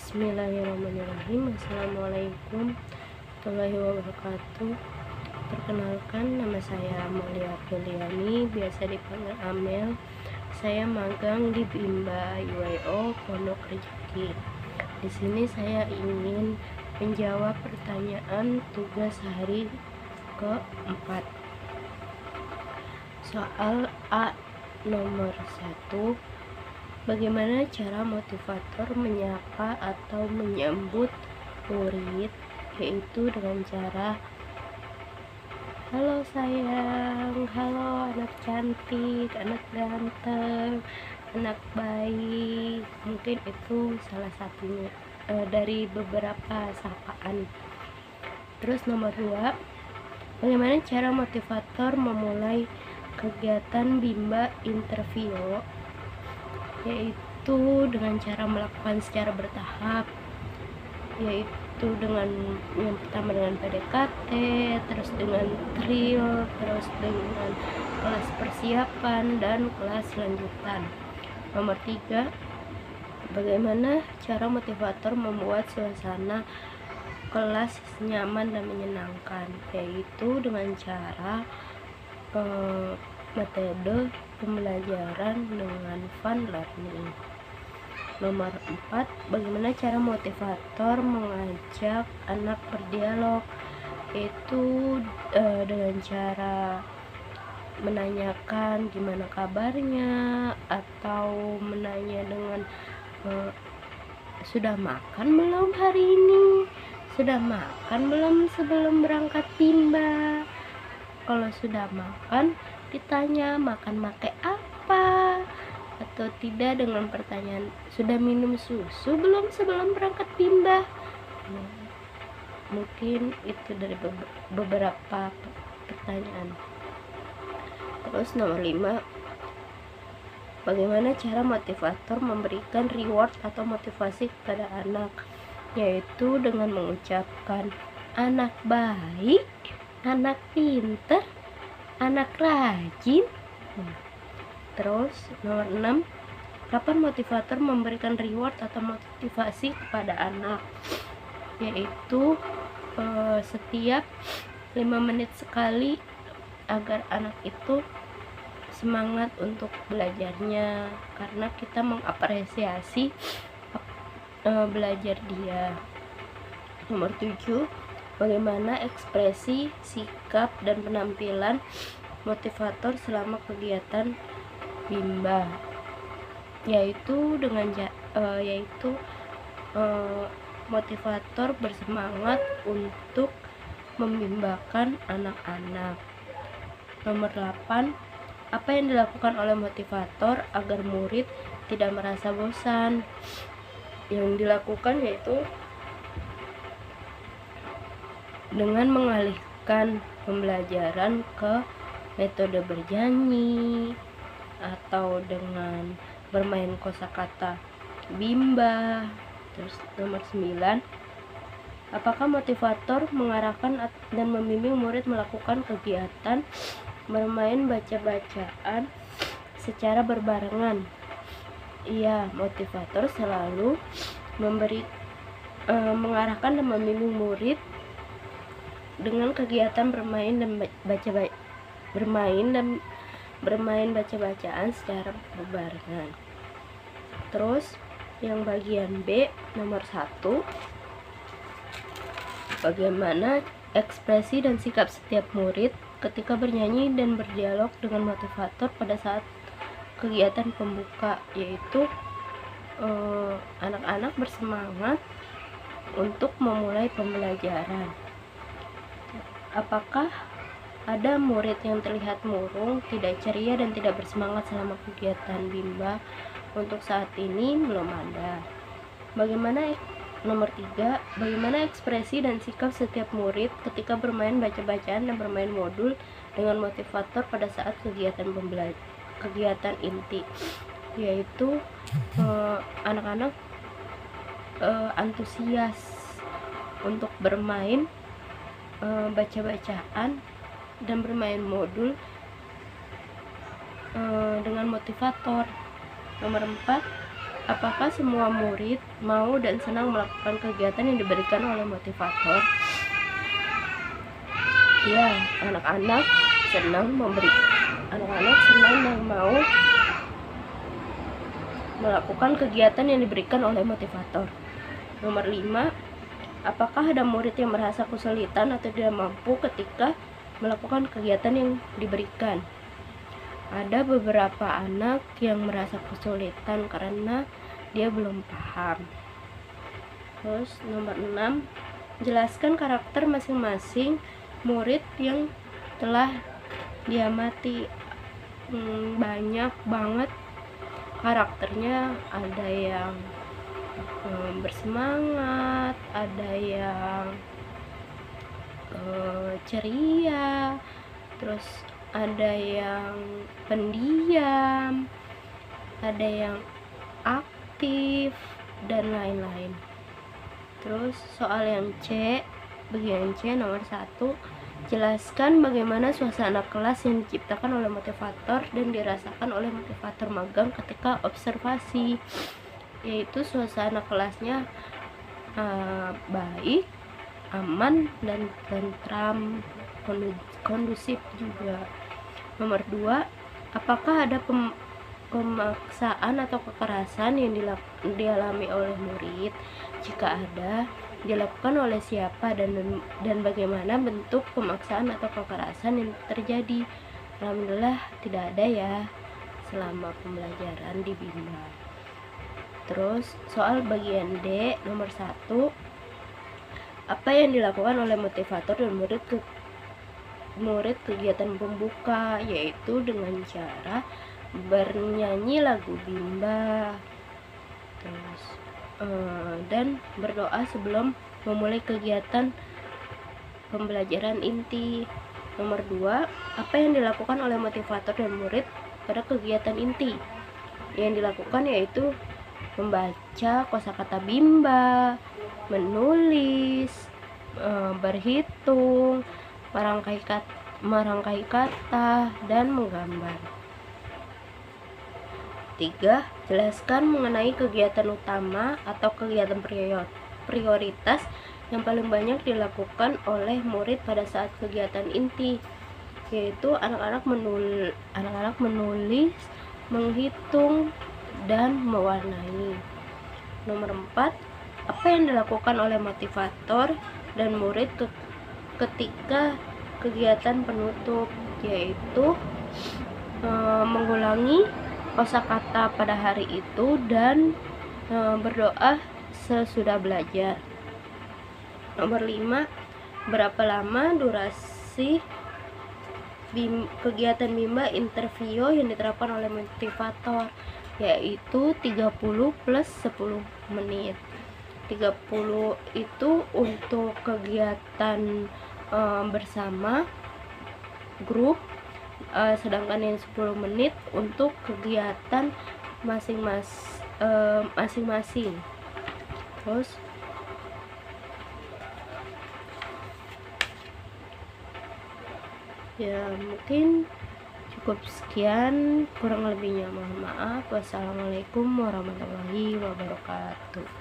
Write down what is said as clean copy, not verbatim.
Bismillahirrahmanirrahim. Assalamualaikum warahmatullahi wabarakatuh. Perkenalkan, nama saya Amalia Apriliani, biasa dipanggil Amel. Saya magang di Bimba UIO Pondok Rezeki. Di sini saya ingin menjawab pertanyaan tugas hari keempat. Soal A nomor 1. Bagaimana cara motivator menyapa atau menyambut murid, yaitu dengan cara halo sayang, halo anak cantik, anak ganteng, anak baik. Mungkin itu salah satunya dari beberapa sapaan. Terus nomor 2, bagaimana cara motivator memulai kegiatan Bimba interview, yaitu dengan cara melakukan secara bertahap, yaitu dengan yang pertama dengan PDKT, terus dengan drill, terus dengan kelas persiapan dan kelas lanjutan. Nomor 3, bagaimana cara motivator membuat suasana kelas nyaman dan menyenangkan, yaitu dengan cara metode pembelajaran dengan fun learning. Nomor 4, bagaimana cara motivator mengajak anak berdialog, yaitu dengan cara menanyakan gimana kabarnya, atau menanya dengan sudah makan belum hari ini, sudah makan belum sebelum berangkat Bimba. Kalau sudah makan, ditanya makan pakai apa, atau tidak dengan pertanyaan sudah minum susu belum sebelum berangkat Bimba. Mungkin itu dari beberapa pertanyaan. Terus nomor 5, bagaimana cara motivator memberikan reward atau motivasi kepada anak, yaitu dengan mengucapkan anak baik, anak pinter, anak rajin. Terus nomor 6, kapan motivator memberikan reward atau motivasi kepada anak, yaitu setiap 5 menit sekali, agar anak itu semangat untuk belajarnya, karena kita mengapresiasi belajar dia. Nomor 7, bagaimana ekspresi, sikap, dan penampilan motivator selama kegiatan Bimba, yaitu dengan motivator bersemangat untuk membimbakan anak-anak. Nomor 8, apa yang dilakukan oleh motivator agar murid tidak merasa bosan? Yang dilakukan yaitu dengan mengalihkan pembelajaran ke metode bernyanyi, atau dengan bermain kosakata Bimba. Terus nomor 9, apakah motivator mengarahkan dan membimbing murid melakukan kegiatan bermain baca-bacaan secara berbarengan? Iya, motivator selalu mengarahkan dan membimbing murid dengan kegiatan bermain baca-bacaan secara berbarengan. Terus yang bagian B nomor 1, bagaimana ekspresi dan sikap setiap murid ketika bernyanyi dan berdialog dengan motivator pada saat kegiatan pembuka, yaitu anak-anak bersemangat untuk memulai pembelajaran. Apakah ada murid yang terlihat murung, tidak ceria, dan tidak bersemangat selama kegiatan Bimba? Untuk saat ini belum ada. Nomor 3, bagaimana ekspresi dan sikap setiap murid ketika bermain baca-bacaan dan bermain modul dengan motivator pada saat kegiatan inti, yaitu anak-anak antusias untuk bermain baca-bacaan dan bermain modul dengan motivator. Nomor 4, Apakah semua murid mau dan senang melakukan kegiatan yang diberikan oleh motivator? Ya, anak-anak senang dan mau melakukan kegiatan yang diberikan oleh motivator. Nomor 5, apakah ada murid yang merasa kesulitan atau tidak mampu ketika melakukan kegiatan yang diberikan? Ada beberapa anak yang merasa kesulitan karena dia belum paham. Terus nomor 6, jelaskan karakter masing-masing murid yang telah diamati. Banyak banget karakternya, ada yang bersemangat, ada yang ceria, terus ada yang pendiam, ada yang aktif, dan lain-lain. Terus soal yang C, bagian C nomor 1, jelaskan bagaimana suasana kelas yang diciptakan oleh motivator dan dirasakan oleh motivator magang ketika observasi. Yaitu suasana kelasnya baik, aman, dan tentram, kondusif juga. Nomor 2, apakah ada pemaksaan atau kekerasan yang dialami oleh murid? Jika ada, dilakukan oleh siapa dan bagaimana bentuk pemaksaan atau kekerasan yang terjadi? Alhamdulillah tidak ada ya selama pembelajaran di Bimba. Terus soal bagian D nomor 1, apa yang dilakukan oleh motivator dan murid kegiatan pembuka? Yaitu dengan cara bernyanyi lagu Bimba, terus dan berdoa sebelum memulai kegiatan pembelajaran inti. Nomor 2, apa yang dilakukan oleh motivator dan murid pada kegiatan inti? Yang dilakukan yaitu membaca kosakata Bimba, menulis, berhitung, merangkai kata, dan menggambar. 3, jelaskan mengenai kegiatan utama atau kegiatan prioritas yang paling banyak dilakukan oleh murid pada saat kegiatan inti, yaitu anak-anak menulis, menghitung, dan mewarnai. Nomor 4, apa yang dilakukan oleh motivator dan murid ketika kegiatan penutup? Yaitu mengulangi kosakata pada hari itu dan berdoa sesudah belajar. Nomor 5, berapa lama durasi kegiatan Bimba interview yang diterapkan oleh motivator? Yaitu 30 plus 10 menit. 30 itu untuk kegiatan bersama grup, sedangkan yang 10 menit untuk kegiatan masing-masing. Terus ya mungkin cukup sekian, kurang lebihnya mohon maaf. Wassalamualaikum warahmatullahi wabarakatuh.